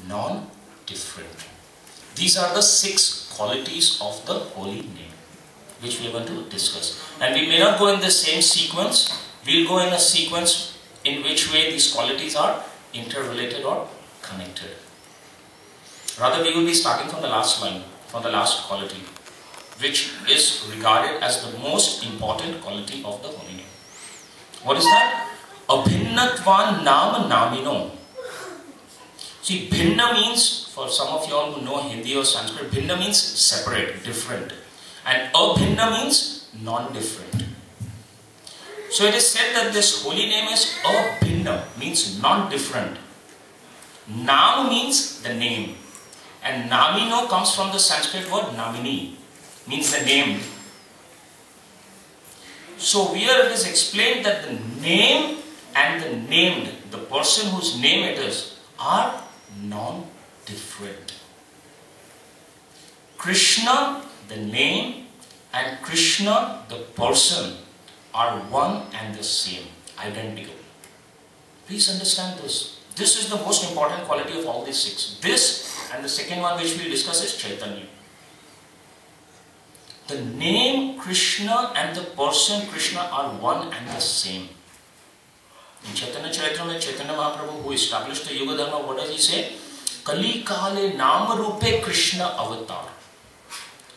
non-different. These are the 6 qualities of the holy name, which we are going to discuss. And we may not go in the same sequence. We'll go in a sequence in which way these qualities are interrelated or connected. Rather, we will be starting from the last line, from the last quality, which is regarded as the most important quality of the holy name. What is that? Abhinnatvan nama namino. See, bhinna means, for some of you all who know Hindi or Sanskrit, bhinna means separate, different. And abhinna means non-different. So it is said that this holy name is abhinna, means non-different. Nam means the name. And namino comes from the Sanskrit word namini, means the name. So here it is explained that the name and the named, the person whose name it is, are non-different. Krishna, the name, and Krishna, the person, are one and the same, identical. Please understand this. This is the most important quality of all these 6. This and the second one which we will discuss is Chaitanya. The name Krishna and the person Krishna are one and the same. In Chaitanya Charitamrita, Chaitanya Mahaprabhu, who established the Yuga Dharma, what does he say? Kali kale nama rupe Krishna avatar.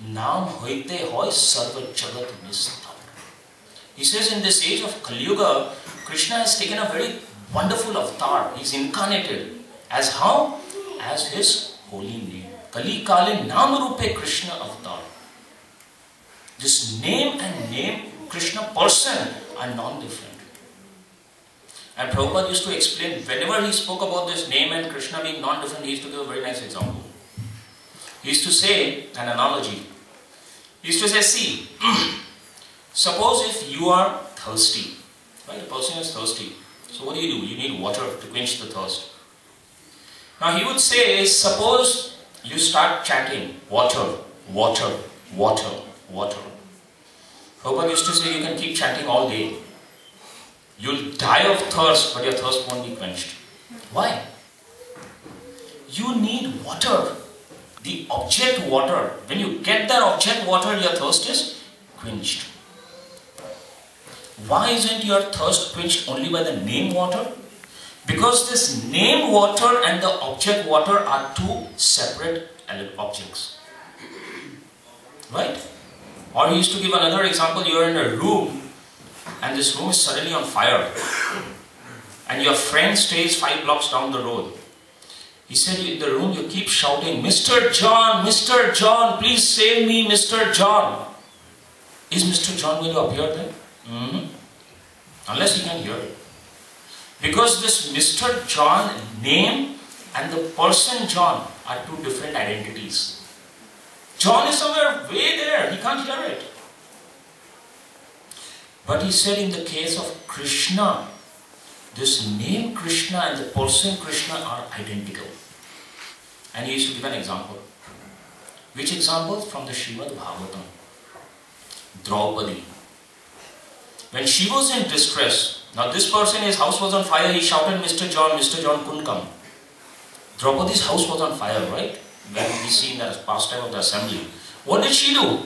Naam hoite hoy sarva jagat nistar. He says in this age of Kali Yuga, Krishna has taken a very wonderful avatar. He is incarnated. As how? As his holy name. Kali kale nama rupe Krishna avatar. This name and name, Krishna person, are non-different. And Prabhupada used to explain, whenever he spoke about this name and Krishna being non-different, he used to give a very nice example. He used to say an analogy. He used to say, see, suppose if you are thirsty, right? A person is thirsty. So what do? You need water to quench the thirst. Now he would say, suppose you start chanting, water, water, water, water. Prabhupada used to say, you can keep chanting all day. You'll die of thirst, but your thirst won't be quenched. Why? You need water. The object water. When you get that object water, your thirst is quenched. Why isn't your thirst quenched only by the name water? Because this name water and the object water are 2 separate objects. Right? Or he used to give another example. You are in a room and this room is suddenly on fire. And your friend stays 5 blocks down the road. He said, in the room you keep shouting, Mr. John, please save me, Mr. John. Is Mr. John going to appear then? Unless he can hear it. Because this Mr. John name and the person John are 2 different identities. John is somewhere way there, he can't hear it. But he said in the case of Krishna, this name Krishna and the person Krishna are identical. And he used to give an example. Which example? From the Srimad Bhagavatam. Draupadi. When she was in distress, now this person, his house was on fire, he shouted, Mr. John couldn't come. Draupadi's house was on fire, right? When we see in the pastime of the assembly. What did she do?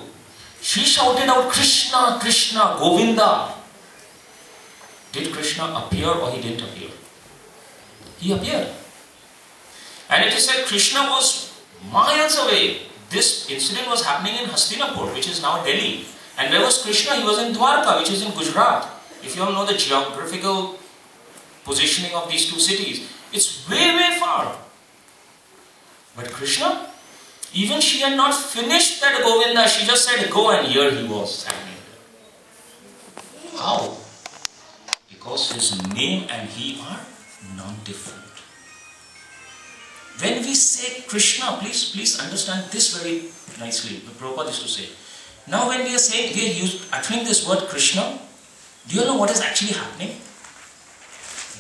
She shouted out, Krishna, Krishna, Govinda. Did Krishna appear or he didn't appear? He appeared. And it is said Krishna was miles away. This incident was happening in Hastinapur, which is now Delhi. And where was Krishna? He was in Dwarka, which is in Gujarat. If you all know the geographical positioning of these 2 cities, it's way, way far. But Krishna, even she had not finished that Govinda, she just said, go, and here he was standing there. How? Because his name and he are non-different. When we say Krishna, please understand this very nicely. The Prabhupada used to say. Now when we are saying, we are uttering this word Krishna, do you know what is actually happening?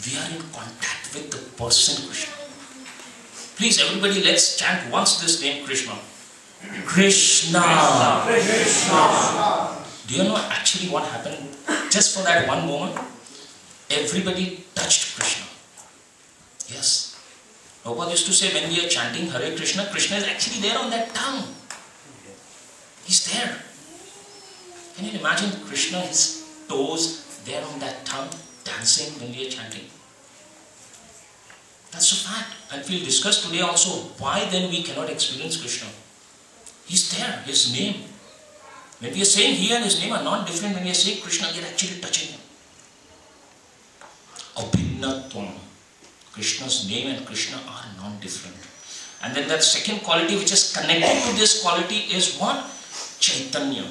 We are in contact with the person Krishna. Please everybody, let's chant once this name Krishna. Krishna. Krishna. Do you know actually what happened? Just for that one moment, everybody touched Krishna. Yes. Prabhupada used to say when we are chanting Hare Krishna, Krishna is actually there on that tongue. He's there. Can you imagine Krishna, his toes there on that tongue, dancing when we are chanting? That's a fact. And we'll discuss today also why then we cannot experience Krishna. He's there, his name. When we are saying he and his name are not different, when we are saying Krishna, we are actually touching him. Abhinnatvam. Krishna's name and Krishna are non-different. And then that second quality which is connected to this quality is what? Chaitanya.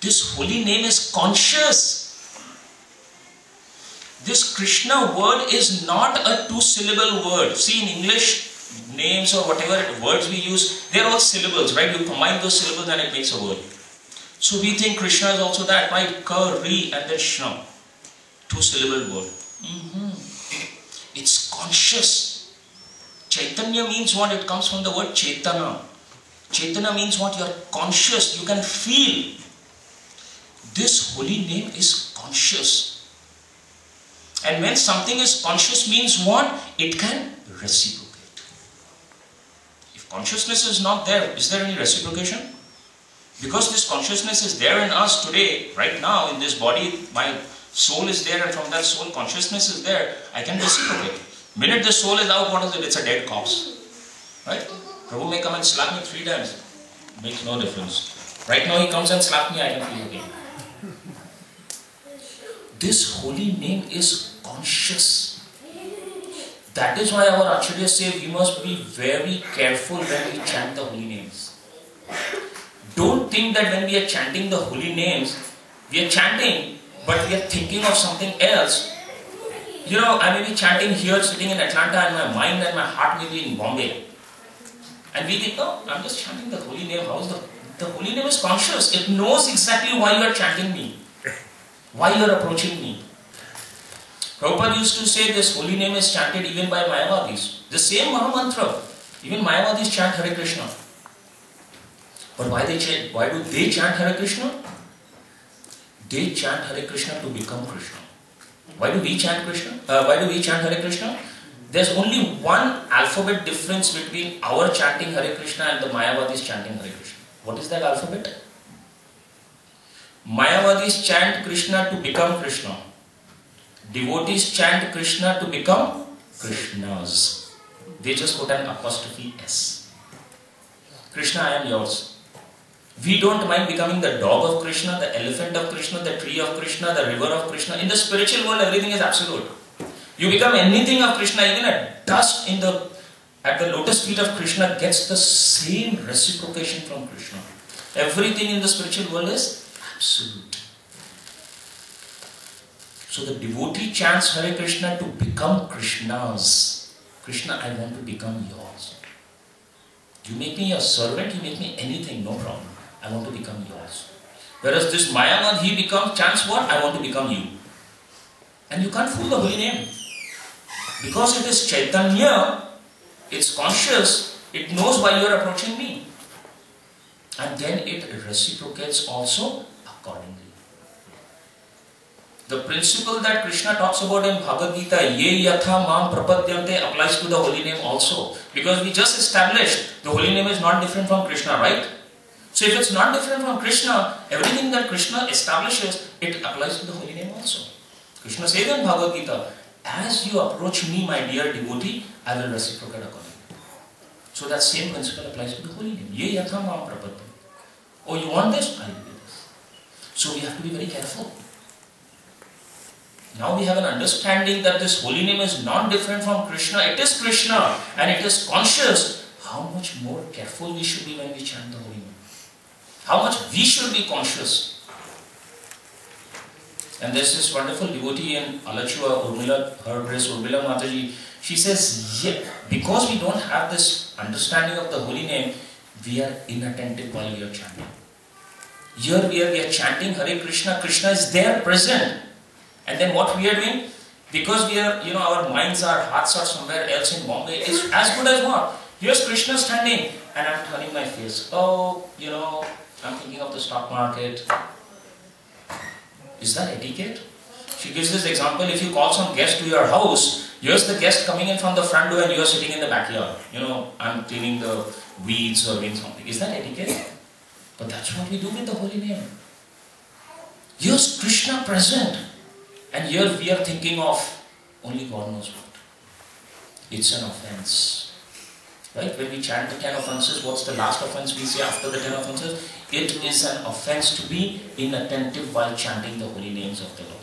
This holy name is conscious. This Krishna word is not a two-syllable word. See, in English, names or whatever words we use, they are all syllables, right? You combine those syllables and it makes a word. So we think Krishna is also that, right? Ka, ri and then shna. Two-syllable word. It's conscious. Chaitanya means what? It comes from the word Chaitana. Chaitana means what? You are conscious. You can feel. This holy name is conscious. And when something is conscious means what? It can reciprocate. If consciousness is not there, is there any reciprocation? Because this consciousness is there in us today, right now, in this body, my soul is there, and from that soul, consciousness is there, I can reciprocate. Minute the soul is out, what is it? It's a dead corpse. Right? Prabhu may come and slap me 3 times. Makes no difference. Right now he comes and slaps me, I can feel again. This holy name is conscious. That is why our Acharyas say we must be very careful when we chant the holy names. Don't think that when we are chanting the holy names, we are chanting, but we are thinking of something else. You know, I may be chanting here, sitting in Atlanta, and my mind and my heart may be in Bombay. And we think, oh, I'm just chanting the holy name. How is the holy name is conscious. It knows exactly why you are chanting me. Why you are approaching me. Prabhupada used to say this holy name is chanted even by Mayavadis. The same Mahamantra. Even Mayavadis chant Hare Krishna. But why do they chant Hare Krishna? They chant Hare Krishna to become Krishna. Why do we chant Krishna? Why do we chant Hare Krishna? There's only one alphabet difference between our chanting Hare Krishna and the Mayavadis chanting Hare Krishna. What is that alphabet? Mayavadis chant Krishna to become Krishna. Devotees chant Krishna to become Krishnas. They just put an apostrophe S. Krishna, I am yours. We don't mind becoming the dog of Krishna, the elephant of Krishna, the tree of Krishna, the river of Krishna. In the spiritual world, everything is absolute. You become anything of Krishna, even a dust at the lotus feet of Krishna gets the same reciprocation from Krishna. Everything in the spiritual world is absolute. So the devotee chants Hare Krishna to become Krishna's. Krishna, I want to become yours. You make me your servant, you make me anything, no problem. I want to become yours. Whereas this Mayavad, he chants what? I want to become you. And you can't fool the holy name. Because it is Chaitanya, it's conscious, it knows why you are approaching me. And then it reciprocates also accordingly. The principle that Krishna talks about in Bhagavad Gita, Ye Yatha Mam Prapadyante, applies to the holy name also. Because we just established the holy name is not different from Krishna, right? So if it's not different from Krishna, everything that Krishna establishes, it applies to the holy name also. Krishna says in Bhagavad Gita, as you approach me, my dear devotee, I will reciprocate accordingly. So that same principle applies to the holy name. Ye Yatha Mam Prapadyante. Oh, you want this? I will do this. So we have to be very careful. Now we have an understanding that this holy name is not different from Krishna. It is Krishna and it is conscious. How much more careful we should be when we chant the holy name. How much we should be conscious. And there's this wonderful devotee in Alachua, Urmila, her grace Urmila Mataji. She says, yeah, because we don't have this understanding of the holy name, we are inattentive while we are chanting. Here we are chanting Hare Krishna. Krishna is there present. And then what we are doing, because we are, our minds, our hearts are somewhere else in Bombay, it's as good as what? Here's Krishna standing and I'm turning my face. Oh, I'm thinking of the stock market. Is that etiquette? She gives this example, if you call some guest to your house, here's the guest coming in from the front door and you are sitting in the backyard. I'm cleaning the weeds or doing something. Is that etiquette? But that's what we do with the holy name. Here's Krishna present. And here we are thinking of only God knows what. It's an offense. Right? When we chant the 10 offenses, what's the last offense we say after the 10 offenses? It is an offense to be inattentive while chanting the holy names of the Lord.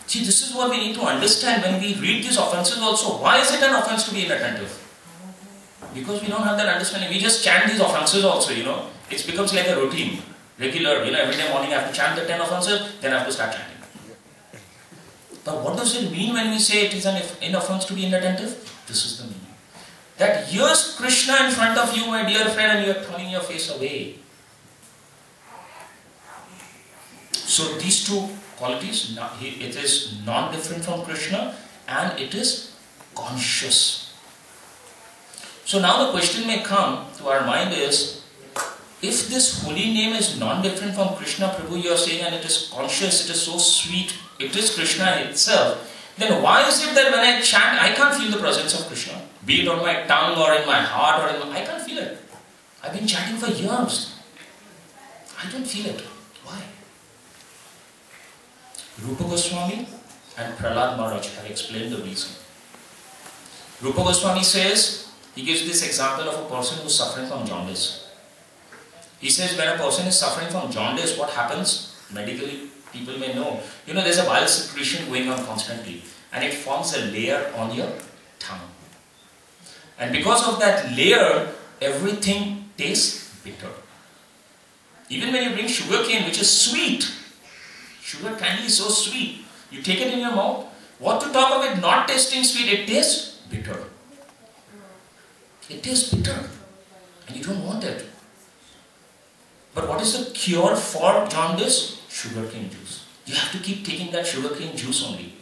See, this is what we need to understand when we read these offenses also. Why is it an offense to be inattentive? Because we don't have that understanding. We just chant these offenses also, It becomes like a routine. Regular, every day morning I have to chant the 10 offenses, then I have to start chanting. But what does it mean when we say it is an offense to be inattentive? This is the meaning. That here's Krishna in front of you, my dear friend, and you are turning your face away. So these two qualities, it is non-different from Krishna and it is conscious. So now the question may come to our mind is, if this holy name is non-different from Krishna, Prabhu, you are saying, and it is conscious, it is so sweet, it is Krishna itself, then why is it that when I chant, I can't feel the presence of Krishna? Be it on my tongue or in my heart I can't feel it. I've been chanting for years. I don't feel it. Why? Rupa Goswami and Prahlad Maharaj have explained the reason. Rupa Goswami says, he gives this example of a person who is suffering from jaundice. He says when a person is suffering from jaundice, what happens? Medically, people may know. There's a bile secretion going on constantly and it forms a layer on your tongue. And because of that layer, everything tastes bitter. Even when you bring sugar cane, which is sweet, sugar candy is so sweet, you take it in your mouth. What to talk of it not tasting sweet? It tastes bitter. It tastes bitter. And you don't want it. But what is the cure for jaundice? Sugarcane juice. You have to keep taking that sugarcane juice only.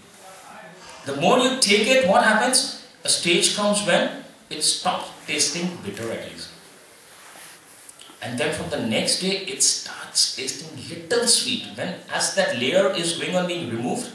The more you take it, what happens? A stage comes when it stops tasting bitter at least. And then from the next day, it starts tasting little sweet. When as that layer is going on being removed,